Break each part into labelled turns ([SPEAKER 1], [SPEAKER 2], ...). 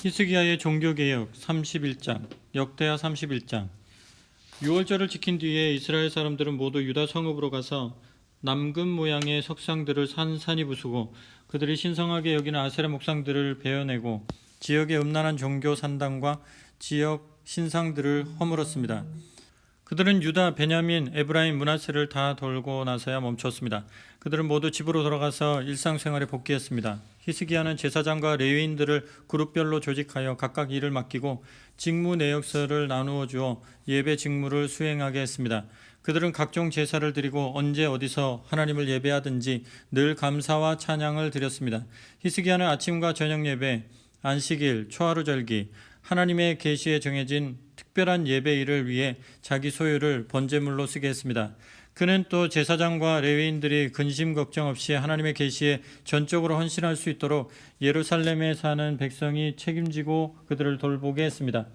[SPEAKER 1] 히스기야의 종교개혁 31장, 역대하 31장. 유월절을 지킨 뒤에 이스라엘 사람들은 모두 유다 성읍으로 가서 남금 모양의 석상들을 산산이 부수고 그들이 신성하게 여기는 아세라 목상들을 베어내고 지역의 음란한 종교 산당과 지역 신상들을 허물었습니다. 그들은 유다, 베냐민, 에브라임, 므낫세를 다 돌고 나서야 멈췄습니다. 그들은 모두 집으로 돌아가서 일상생활에 복귀했습니다. 히스기야는 제사장과 레위인들을 그룹별로 조직하여 각각 일을 맡기고 직무 내역서를 나누어 주어 예배 직무를 수행하게 했습니다. 그들은 각종 제사를 드리고 언제 어디서 하나님을 예배하든지 늘 감사와 찬양을 드렸습니다. 히스기야는 아침과 저녁 예배, 안식일, 초하루절기, 하나님의 계시에 정해진 특별한 예배일을 위해 자기 소유를 번제물로 쓰게 했습니다. 그는 또 제사장과 레위인들이 근심 걱정 없이 하나님의 계시에 전적으로 헌신할 수 있도록 예루살렘에 사는 백성이 책임지고 그들을 돌보게 했습니다.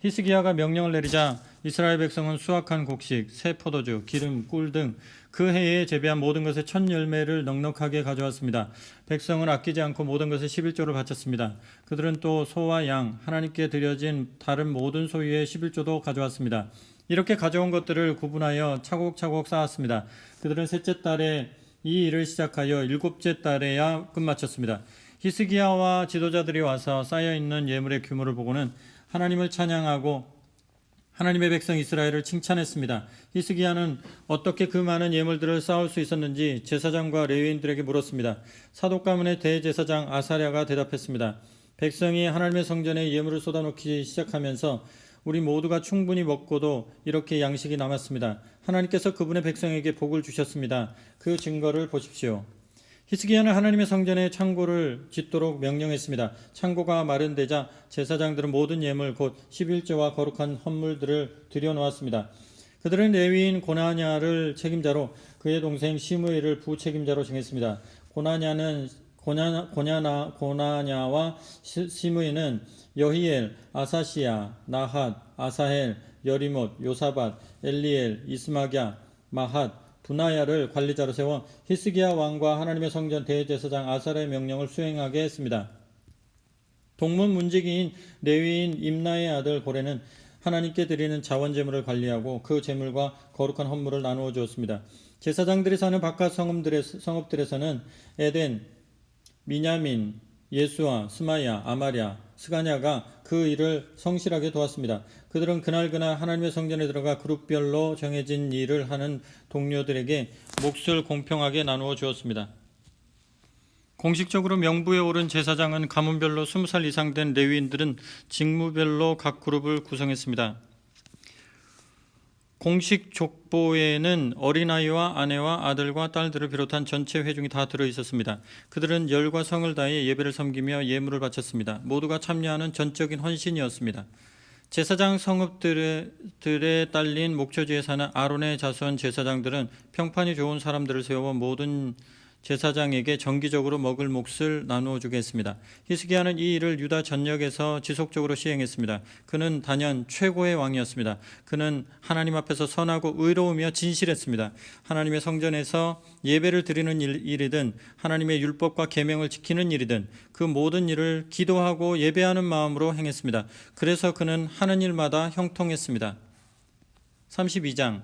[SPEAKER 1] 히스기야가 명령을 내리자 이스라엘 백성은 수확한 곡식, 새 포도주, 기름, 꿀 등 그 해에 재배한 모든 것의 첫 열매를 넉넉하게 가져왔습니다. 백성은 아끼지 않고 모든 것의 11조를 바쳤습니다. 그들은 또 소와 양, 하나님께 드려진 다른 모든 소유의 11조도 가져왔습니다. 이렇게 가져온 것들을 구분하여 차곡차곡 쌓았습니다. 그들은 셋째 달에 이 일을 시작하여 일곱째 달에야 끝마쳤습니다. 히스기야와 지도자들이 와서 쌓여있는 예물의 규모를 보고는 하나님을 찬양하고 하나님의 백성 이스라엘을 칭찬했습니다. 히스기야는 어떻게 그 많은 예물들을 쌓을 수 있었는지 제사장과 레위인들에게 물었습니다. 사독 가문의 대제사장 아사랴가 대답했습니다. 백성이 하나님의 성전에 예물을 쏟아놓기 시작하면서 우리 모두가 충분히 먹고도 이렇게 양식이 남았습니다. 하나님께서 그분의 백성에게 복을 주셨습니다. 그 증거를 보십시오. 히스기야는 하나님의 성전에 창고를 짓도록 명령했습니다. 창고가 마련되자 제사장들은 모든 예물 곧 11조와 거룩한 헌물들을 들여놓았습니다. 그들은 레위인 고나냐를 책임자로 그의 동생 시므이를 부책임자로 정했습니다. 고나냐와 시므이는 여히엘, 아사시야, 나핫, 아사헬, 여리못, 요사밧, 엘리엘, 이스마랴, 마핫, 분하야를 관리자로 세워 히스기야 왕과 하나님의 성전 대제사장 아사랴의 명령을 수행하게 했습니다. 동문 문지기인 레위인 임나의 아들 고레는 하나님께 드리는 자원 제물을 관리하고 그 제물과 거룩한 헌물을 나누어 주었습니다. 제사장들이 사는 바깥 성읍들에서는 에덴, 미냐민, 예수아, 스마야, 아마랴, 스가냐가 그 일을 성실하게 도왔습니다. 그들은 그날그날 하나님의 성전에 들어가 그룹별로 정해진 일을 하는 동료들에게 몫을 공평하게 나누어 주었습니다. 공식적으로 명부에 오른 제사장은 가문별로 20살 이상 된 레위인들은 직무별로 각 그룹을 구성했습니다. 공식 족보에는 어린아이와 아내와 아들과 딸들을 비롯한 전체 회중이 다 들어있었습니다. 그들은 열과 성을 다해 예배를 섬기며 예물을 바쳤습니다. 모두가 참여하는 전적인 헌신이었습니다. 제사장 성읍들에 딸린 목초지에 사는 아론의 자손 제사장들은 평판이 좋은 사람들을 세워 모든 제사장에게 정기적으로 먹을 몫을 나누어 주게 했습니다. 히스기야는 이 일을 유다 전역에서 지속적으로 시행했습니다. 그는 단연 최고의 왕이었습니다. 그는 하나님 앞에서 선하고 의로우며 진실했습니다. 하나님의 성전에서 예배를 드리는 일이든 하나님의 율법과 계명을 지키는 일이든 그 모든 일을 기도하고 예배하는 마음으로 행했습니다. 그래서 그는 하는 일마다 형통했습니다. 32장.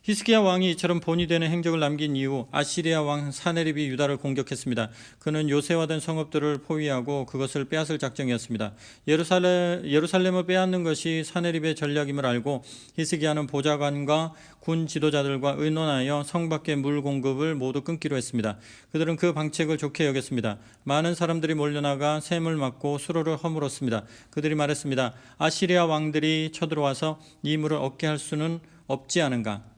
[SPEAKER 1] 히스기야 왕이 이처럼 본이 되는 행적을 남긴 이후 아시리아 왕 사네립이 유다를 공격했습니다. 그는 요새화된 성읍들을 포위하고 그것을 빼앗을 작정이었습니다. 예루살렘을 빼앗는 것이 사네립의 전략임을 알고 히스기야는 보좌관과 군 지도자들과 의논하여 성 밖의 물 공급을 모두 끊기로 했습니다. 그들은 그 방책을 좋게 여겼습니다. 많은 사람들이 몰려나가 샘을 막고 수로를 허물었습니다. 그들이 말했습니다. 아시리아 왕들이 쳐들어와서 이 물을 얻게 할 수는 없지 않은가?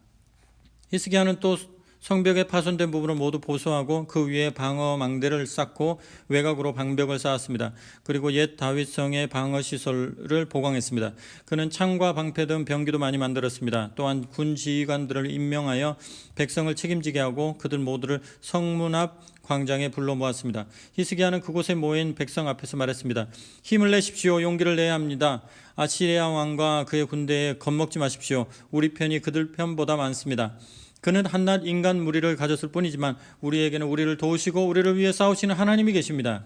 [SPEAKER 1] 히스기야는 또 성벽의 파손된 부분을 모두 보수하고 그 위에 방어망대를 쌓고 외곽으로 방벽을 쌓았습니다. 그리고 옛 다윗성의 방어시설을 보강했습니다. 그는 창과 방패 등 병기도 많이 만들었습니다. 또한 군 지휘관들을 임명하여 백성을 책임지게 하고 그들 모두를 성문 앞 광장에 불러 모았습니다. 히스기야는 그곳에 모인 백성 앞에서 말했습니다. 힘을 내십시오. 용기를 내야 합니다. 아시리아 왕과 그의 군대에 겁먹지 마십시오. 우리 편이 그들 편보다 많습니다. 그는 한낱 인간 무리를 가졌을 뿐이지만 우리에게는 우리를 도우시고 우리를 위해 싸우시는 하나님이 계십니다.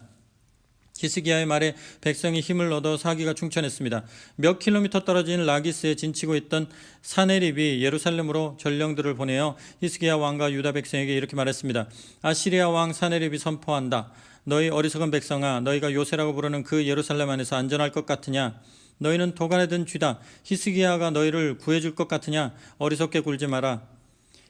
[SPEAKER 1] 히스기야의 말에 백성이 힘을 얻어 사기가 충천했습니다. 몇 킬로미터 떨어진 라기스에 진치고 있던 사네립이 예루살렘으로 전령들을 보내어 히스기야 왕과 유다 백성에게 이렇게 말했습니다. 아시리아 왕 사네립이 선포한다. 너희 어리석은 백성아, 너희가 요새라고 부르는 그 예루살렘 안에서 안전할 것 같으냐? 너희는 도간에 든 쥐다. 히스기야가 너희를 구해줄 것 같으냐? 어리석게 굴지 마라.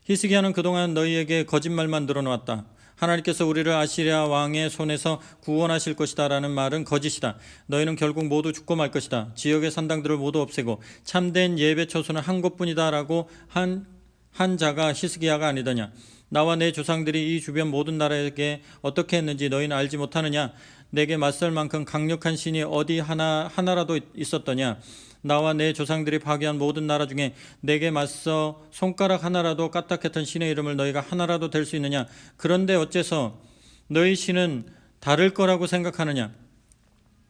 [SPEAKER 1] 히스기야는 그동안 너희에게 거짓말만 늘어놓았다. 하나님께서 우리를 아시리아 왕의 손에서 구원하실 것이다 라는 말은 거짓이다. 너희는 결국 모두 죽고 말 것이다. 지역의 산당들을 모두 없애고 참된 예배 처소는 한 곳뿐이다 라고 한 자가 히스기야가 아니더냐. 나와 내 조상들이 이 주변 모든 나라에게 어떻게 했는지 너희는 알지 못하느냐. 내게 맞설 만큼 강력한 신이 어디 하나라도 있었더냐. 나와 내 조상들이 파괴한 모든 나라 중에 내게 맞서 손가락 하나라도 까딱했던 신의 이름을 너희가 하나라도 댈 수 있느냐. 그런데 어째서 너희 신은 다를 거라고 생각하느냐.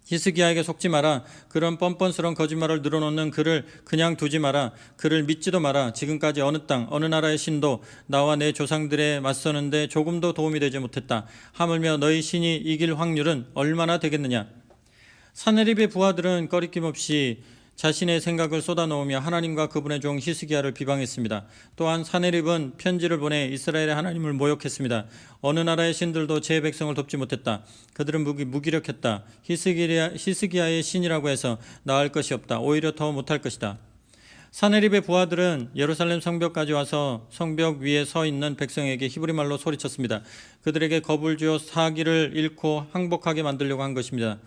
[SPEAKER 1] 히스기야에게 속지 마라. 그런 뻔뻔스러운 거짓말을 늘어놓는 그를 그냥 두지 마라. 그를 믿지도 마라. 지금까지 어느 땅 어느 나라의 신도 나와 내 조상들에 맞서는데 조금도 도움이 되지 못했다. 하물며 너희 신이 이길 확률은 얼마나 되겠느냐. 사네립의 부하들은 꺼리낌 없이 자신의 생각을 쏟아놓으며 하나님과 그분의 종 히스기야를 비방했습니다. 또한 사네립은 편지를 보내 이스라엘의 하나님을 모욕했습니다. 어느 나라의 신들도 제 백성을 돕지 못했다. 그들은 무기력했다. 히스기야의 신이라고 해서 나을 것이 없다. 오히려 더 못할 것이다. 사네립의 부하들은 예루살렘 성벽까지 와서 성벽 위에 서 있는 백성에게 히브리 말로 소리쳤습니다. 그들에게 겁을 주어 사기를 잃고 항복하게 만들려고 한 것입니다.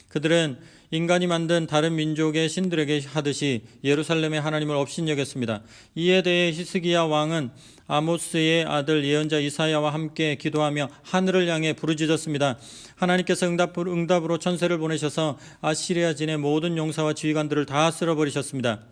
[SPEAKER 1] 그들은 인간이 만든 다른 민족의 신들에게 하듯이 예루살렘의 하나님을 업신여겼습니다. 이에 대해 히스기야 왕은 아모스의 아들 예언자 이사야와 함께 기도하며 하늘을 향해 부르짖었습니다. 하나님께서 응답으로 천사를 보내셔서 아시리아 진의 모든 용사와 지휘관들을 다 쓸어버리셨습니다.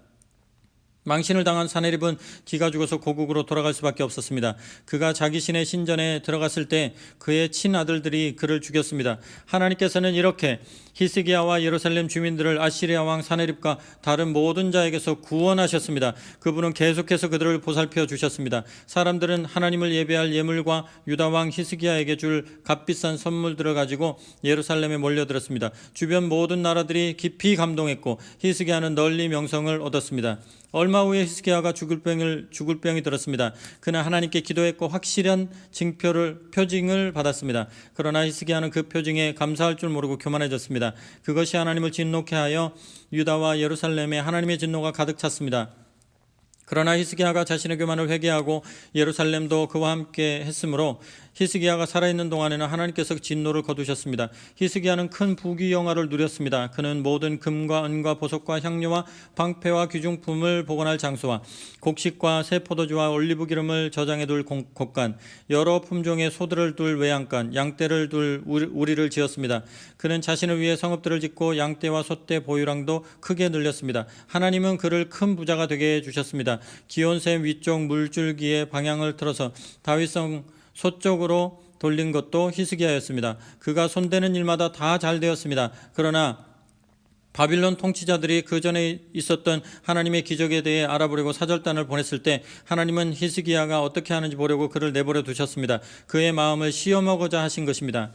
[SPEAKER 1] 망신을 당한 사네립은 기가 죽어서 고국으로 돌아갈 수밖에 없었습니다. 그가 자기 신의 신전에 들어갔을 때 그의 친아들들이 그를 죽였습니다. 하나님께서는 이렇게 히스기야와 예루살렘 주민들을 아시리아 왕 사네립과 다른 모든 자에게서 구원하셨습니다. 그분은 계속해서 그들을 보살펴 주셨습니다. 사람들은 하나님을 예배할 예물과 유다 왕 히스기야에게 줄 값비싼 선물들을 가지고 예루살렘에 몰려들었습니다. 주변 모든 나라들이 깊이 감동했고 히스기야는 널리 명성을 얻었습니다. 얼마 후에 히스기야가 죽을 병이 들었습니다. 그는 하나님께 기도했고 확실한 표징을 받았습니다. 그러나 히스기야는 그 표징에 감사할 줄 모르고 교만해졌습니다. 그것이 하나님을 진노케 하여 유다와 예루살렘에 하나님의 진노가 가득 찼습니다. 그러나 히스기야가 자신의 교만을 회개하고 예루살렘도 그와 함께 했으므로 히스기야가 살아있는 동안에는 하나님께서 진노를 거두셨습니다. 히스기야는 큰 부귀영화를 누렸습니다. 그는 모든 금과 은과 보석과 향료와 방패와 귀중품을 보관할 장소와 곡식과 새 포도주와 올리브 기름을 저장해 둘 곳간, 여러 품종의 소들을 둘 외양간, 양떼를 둘 우리를 지었습니다. 그는 자신을 위해 성읍들을 짓고 양떼와 소떼 보유량도 크게 늘렸습니다. 하나님은 그를 큰 부자가 되게 해주셨습니다. 기온샘 위쪽 물줄기의 방향을 틀어서 다윗성 서쪽으로 돌린 것도 히스기야였습니다. 그가 손대는 일마다 다 잘 되었습니다. 그러나 바빌론 통치자들이 그 전에 있었던 하나님의 기적에 대해 알아보려고 사절단을 보냈을 때 하나님은 히스기야가 어떻게 하는지 보려고 그를 내버려 두셨습니다. 그의 마음을 시험하고자 하신 것입니다.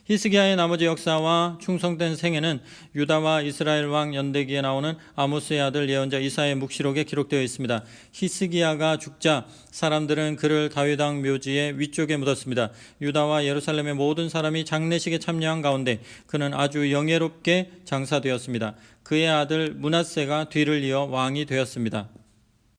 [SPEAKER 1] 히스기야의 나머지 역사와 충성된 생애는 유다와 이스라엘 왕 연대기에 나오는 아모스의 아들 예언자 이사야의 묵시록에 기록되어 있습니다. 히스기야가 죽자 사람들은 그를 다윗왕 묘지의 위쪽에 묻었습니다. 유다와 예루살렘의 모든 사람이 장례식에 참여한 가운데 그는 아주 영예롭게 장사되었습니다. 그의 아들 므낫세가 뒤를 이어 왕이 되었습니다.